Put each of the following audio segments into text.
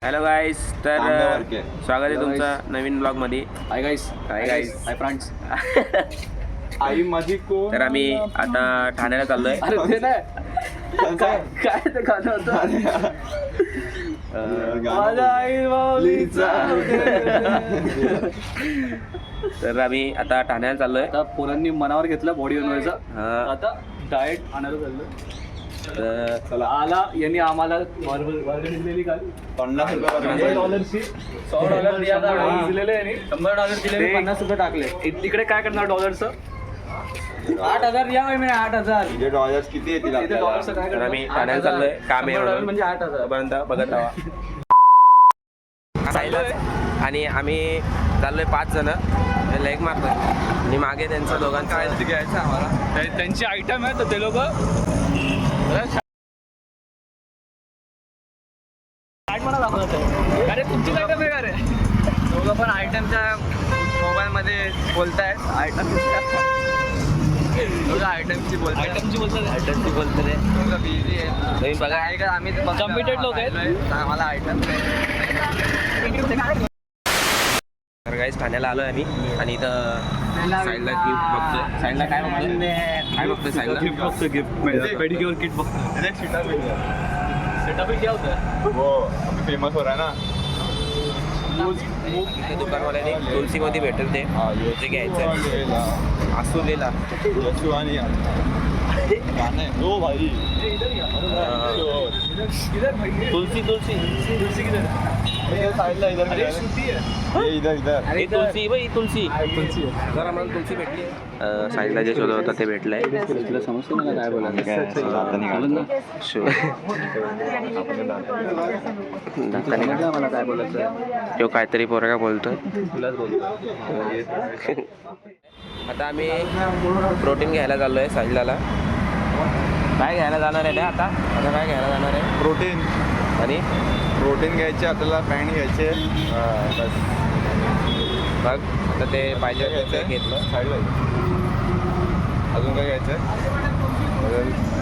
Hello गाईस, तर स्वागत आहे तुमचं नवीन ब्लॉग मध्ये. Hi guys. Hi friends. आई माझी कोण. तर आम्ही आता ठाण्याला चाललोय. अरे ते नाही काय ते गाणं होतं. माझ्या आई माऊलीचा. तर आम्ही आता ठाण्याला चाललोय. आता पोरांनी मनावर घेतलं बॉडी बनवायचा. आता डाएट आणायला चाललं. तर आला यांनी आम्हाला वर्गणी दिलेली काल $50 दिलेले यांनी. $100 दिले, $50 टाकले. तिकडे काय करणार डॉलरचं? 8,000 या मी 8,000 डॉलर्स किती येतील आपल्याला? तर आम्ही ठाण्याला चाललोय. काम आहे म्हणून म्हणजे 8,000 पर्यंत बघत राहा. आणि आम्ही चाललोय 5 जण. लेग मारतोय आणि मागे त्यांचं दोघांचं घ्यायचं आम्हाला. त्यांची आयटम आहे तर ते लोक मला दाखवत आहे. अरे तुमची आयटम आहे का रे? दोघं पण आयटमच्या मोबाईलमध्ये बोलतायत. आयटमची बोलतात रे. बिझी आहे. तुम्ही बघा आहे का? आम्ही कम्प्युटेड लोक आहेत. आम्हाला आयटम. तर गाईस ठाण्याला आलोय आम्ही आणि इथं साईडला गिफ्ट बघतोय. साईडला काय बघतोय साईडला? गिफ्ट बघतो. गिफ्ट पेडिक्युअर किट बघतो. सेटअप क्या होता है? वो अभी फेमस हो रहा है ना. इथे दुकानवाल्याने तुलसीमध्ये भेटेल ते जे घ्यायचं आसुलेला यशू आणि गाणं आहे. ओ भाई तुलसी किधर? साईडला इधर अरे श्रुती है. इधर ही तुलसी बाई तुलसी जरा मला तुलसी भेटली. साईडला जे शोधत होतं ते भेटलंय. तुला समजतं मला काय बोलायचं? मला काय बोलायचं? तो काहीतरी पोरगा बोलतोय. तुलाच बोलतो. आता आम्ही प्रोटीन घ्यायला चाललोय साईडला. काय घ्यायला जाणार आहे आता? काय घ्यायला जाणार आहे? प्रोटीन आणि प्रोटीन घ्यायचे आपल्याला. पॅन्ट घ्यायचे बस. बघ आता ते पाहिजे घ्यायचं घेतलं. साईडला अजून काय घ्यायचं?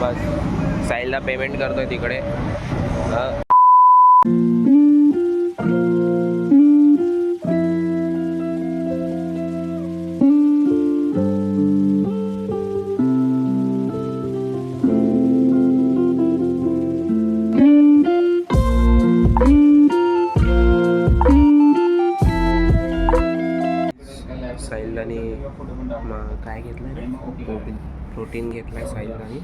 बस साईडला पेमेंट करतोय तिकडे. साहिलने काय घेतलंय? प्रोटीन घेतलाय साहिलने.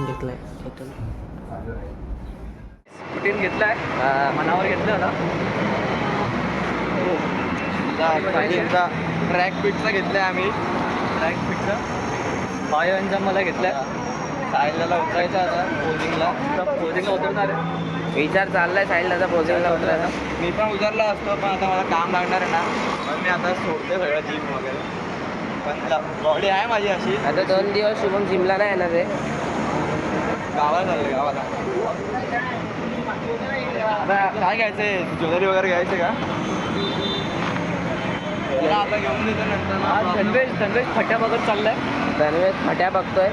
घेतलाय प्रोटीन घेतलाय. मनावर घेतलं ना. ट्रॅक फिटचा घेतलाय आम्ही. ट्रॅक फिटचा बायोचा मला घेतलाय. सायला उतरायचा आता पोझिंगला उतरणार आहे. विचार चाललाय साहिलला पोहोचायला उतरायला. मी पण उतरला असतो पण आता मला काम लागणार आहे ना. पण मी आता सोडते सगळं जिम वगैरे. पण बॉडी आहे माझी अशी. आता 2 दिवस शुभम जिमला नाही येणार आहे. गावाला चालले गावाला. आता काय घ्यायचंय? ज्वेलरी वगैरे घ्यायचे का? आता घेऊन देतो नंतर. धनवेश फट्या बघत चाललाय. धनवेश फट्या बघतोय.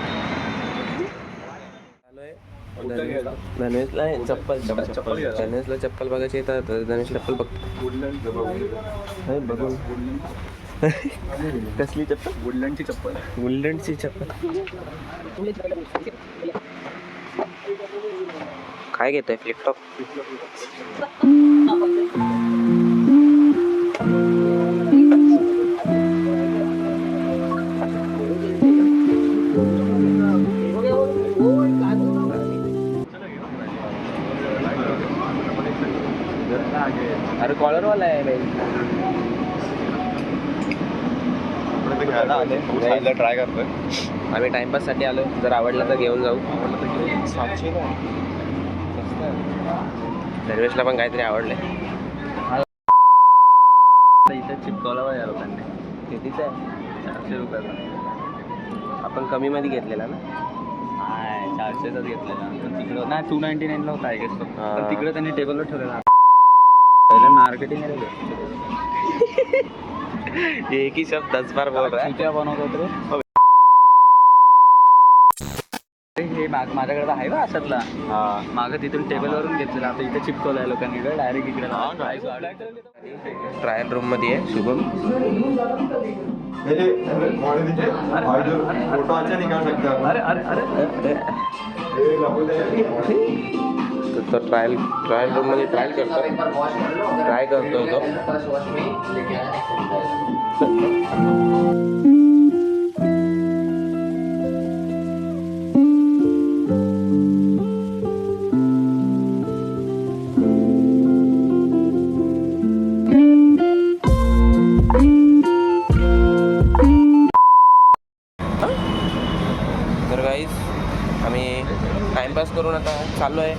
धनवेशला चप्पल धनवेशला चप्पल बघायची तर धनवेश चप्पल बघतो. बघून कसली चप्पल? वुडलँडची चप्पल. वुडलँडची चप्पल. काय घेतोय? फ्लिपटॉप. अरे कॉलर वाला आहे भाई. घ्यायला ट्राय करतोय. आम्ही टाइमपास साठी आलो. जर आवडलं तर घेऊन जाऊ. धनवेशला पण काहीतरी आवडलंय. इथं चिपकवला पाहिजे लोकांनी. कितीच आहे? 400 रुपयाचा. आपण कमी मध्ये घेतलेला ना. 400चाच घेतलेला. पण तिकडं नाही 299ला होता. पण तिकडे त्यांनी टेबलवर ठेवलेला. पहिलं मार्केटिंग एक ही शब्द 10 बार बोल रहा है. बनवतो हे माझ्याकडे आहे ना अशातला मागं तिथून टेबलवरून घेतलेला आता इथे चिपकवलं आहे लोकांनी डायरेक्ट इकडे ट्रायल रूम मध्ये आहे शुभम. फोटो अच्छा निकाल सकते हैं. अरे अरे अरे तो ट्रायल रूम मध्ये ट्राय करतोय तो. तर गाईज आम्ही टाइमपास करून आता चाललो आहे.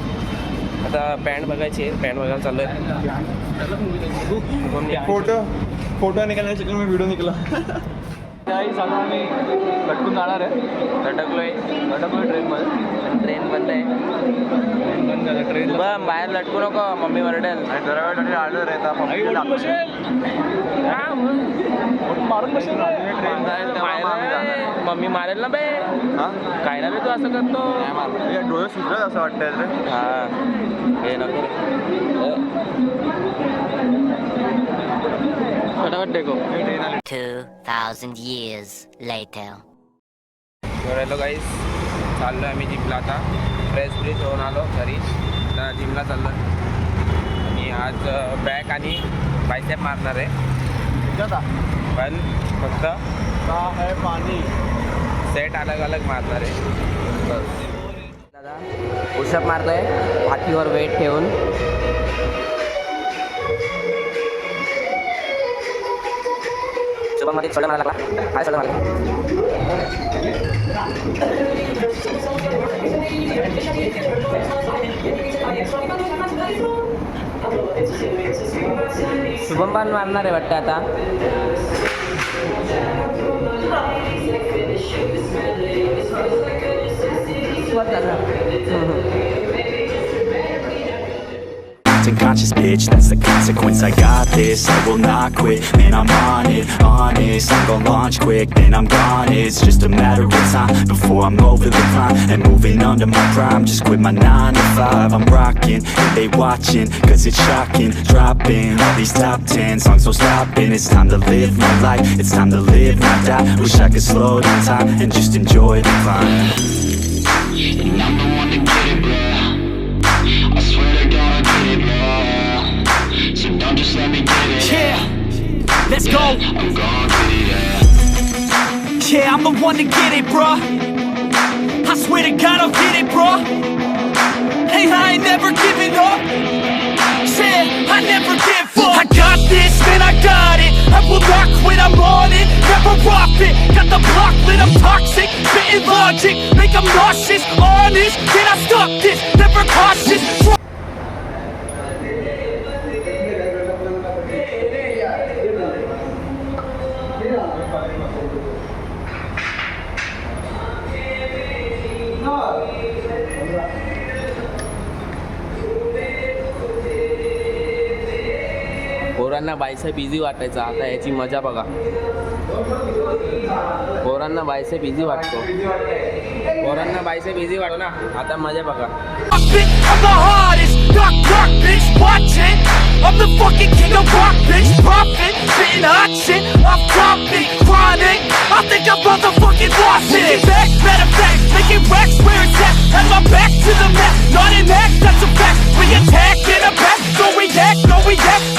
आता पॅन्ट बघायची आहे, पॅन्ट बघायला चाललो आहे. फोटो निकालने चक्कर में वीडियो निकला. त्याही चालू आम्ही लटकून जाणार आहे. लटकलोय ट्रेनमध्ये. ट्रेन बंद आहे. ट्रेन बंद झालं ट्रेन शुभम बाहेर लटकू नको, मम्मी वरडेल. जरा वेळ आलो रहता मारून बसेल ट्रेन जाईल तेव्हा मग आम्ही जाणार. मम्मी मारेल ना बे. हा काय ना बे तू असं करतो. डोळे सुचलं असं वाटतंय रे. हा हे नको फटाफट टेको. 2,000 years later. हॅलो गाईस, चाललो आहे आम्ही जिमला आता. फ्रेश होऊन आलो घरी. आता जिमला चाललो आणि आज बॅक आणि बायसेप मारणार आहे. पण फक्त पाणी सेट अलग अलग मारणार आहे. दादा पुशअप मारतोय पाठीवर वेट ठेवून. शुभममध्ये सोडा मारायला लागला. काय सोडा मारला. शुभम पण मारणार आहे वाटतं आता. Conscious bitch, that's the consequence. I got this, I will not quit. Man, I'm on it, honest. I'm gon' launch quick, then I'm gone. It's just a matter of time before I'm over the climb and moving under my prime. Just quit my 9 to 5. I'm rocking, and they watching, cause it's shocking. Dropping all these top 10 songs, so stopping. It's time to live my life, it's time to live, not die. Wish I could slow down time and just enjoy the climb. And I'm the one to get it, bro. I swear to God, I get it, bro. So don't just let me get it. Yeah, let's go. I'm gonna get it, yeah, I'm the one to get it, bro. I swear to God, I'll get it, bro. Hey, I ain't never giving up. Yeah, I never give up. I got this, man, I got it. I will not quit, I'm on it. Never off it. Got the block lit, I'm toxic. Spitting logic, make them nauseous. Honest, can I stop this? Never cautious. पोरांना bicep easy वाटायचा, आता याची मजा बघा. पोरांना bicep easy वाटतो. पोरांना bicep easy वाटतो ना, आता मजा बघा. I'm the hardest, knock, bitch, watching. I'm the fucking king of rock, bitch, profit. Spitting hot shit, off topic, chronic. I think I'm motherfucking lost it. Back, matter of fact, making racks where it's at. Had my back to the map, not an act, that's a fact. We attack in a back, no react.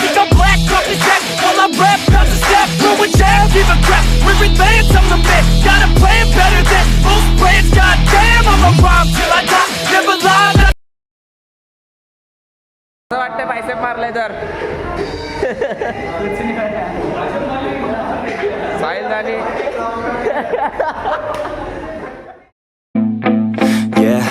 Think I'm black, off his back. While I rap, not to step, throw a jab, give a crap. We're advanced, I'm the man, got a plan better than most brands. Goddamn, I'm a rhyme till I die, never lie. असं वाटतं bicep मारलंय तर. साहिल दानी. Yeah,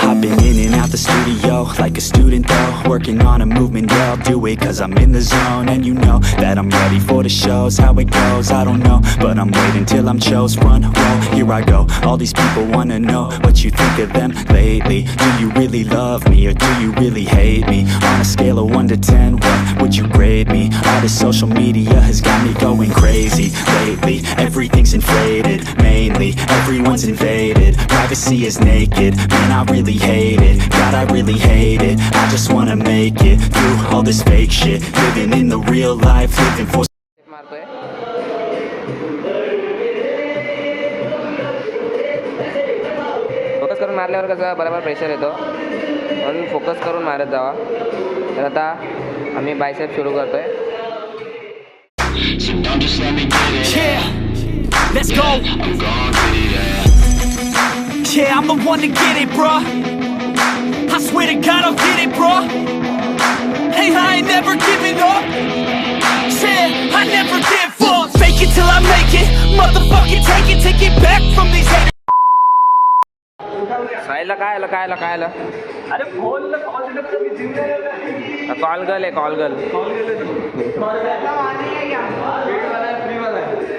I've been in and out the the studio like a student though, working on a movement, yeah, I'll do it cause I'm in the zone. And you know that I'm ready for the shows. How it goes, I don't know, but I'm waiting till I'm chose. Front row, here I go. All these people wanna know what you think of them lately. Do you really love me or do you really hate me? On a scale of 1 to 10, what would you grade me? All this social media has got me going crazy lately. Everything's inflated, mainly everyone's invaded. Privacy is naked, man, I really hate it. God, I really hate it. I just wanna make it through all this fake shit. Living in the real life, living for मारतोय. Focus करून मारल्यावर कसं बरोबर pressure येतो, म्हणून focus करून मारत जावा. तर आता आम्ही बायसेप सुरू करतोय. yeah, let's go. Yeah, I'm the one to get it, bruh. I swear to God I'll get it, bruh. Hey, I ain't never giving up. Yeah, I never give up. Fake it till I make it. Motherfucking take it back from these haters. साईला काय आलं? अरे call call girl आहे, call girl.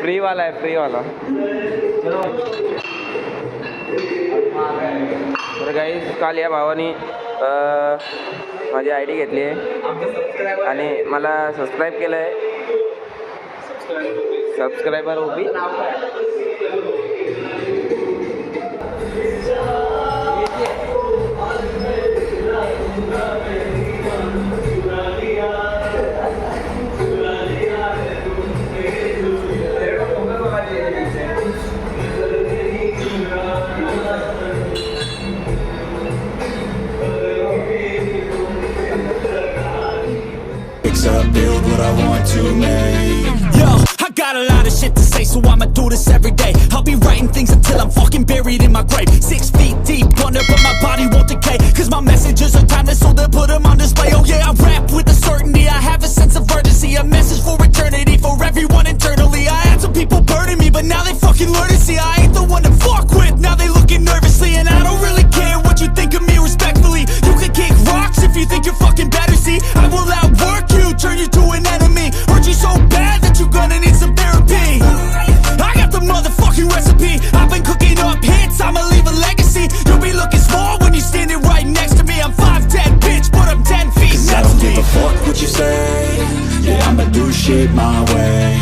फ्रीवाला तर गाईस काल या भावानी माझी I D घेतली आहे आणि मला सबस्क्राईब केलं आहे. सबस्क्रायबर उभी. Build what I want to make. Yo, I got a lot of shit to say, so I'ma do this every day. I'll be writing things until I'm fucking buried in my grave. 6 feet deep under, but my body won't decay. Cause my messages are timeless, so they'll put them on display. Oh yeah, I rap with a certainty, I have a sense of urgency. A message for eternity, for everyone internally. I had some people burning me, but now they fucking learn to see I ain't the one to fuck with, now they looking nervously. And I don't really care what you think of me respectfully. You can kick rocks if you think you're fucking better, see I will outwork you, turn you to an enemy. Hurt you so bad that you're gonna need some therapy. I got the motherfucking recipe. I've been cooking up hits, I'ma leave a legacy. You'll be looking small when you're standing right next to me. I'm 5'10", bitch, but I'm 10 feet. Cause I don't give a fuck what you say. Yeah, I'ma do shit my way.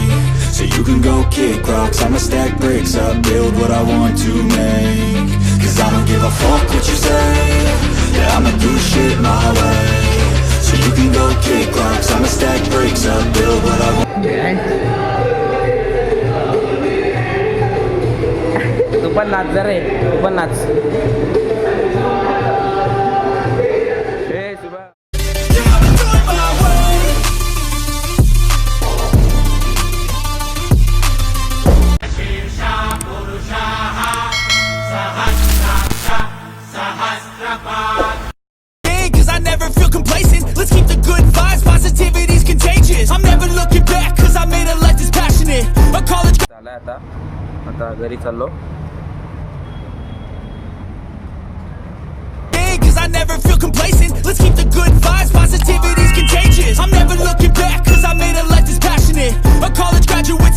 So you can go kick rocks, I'ma stack bricks up, build what I want to make. Cause I don't give a fuck what you say. Yeah, I'ma do shit my way. So you can go kick rocks, I'ma stack bricks up, build what I want. तू पण नाच जरा रे, तू पण नाच. Cause I never feel complacent. Let's keep the good vibes, positivity's contagious. I'm never looking back cause I made a life that's passionate. A college झालं आता घरी चाललो. cause I never feel complacent. Let's keep the good vibes, positivity's contagious. I'm never looking back cause I made a life that's passionate. A college graduate,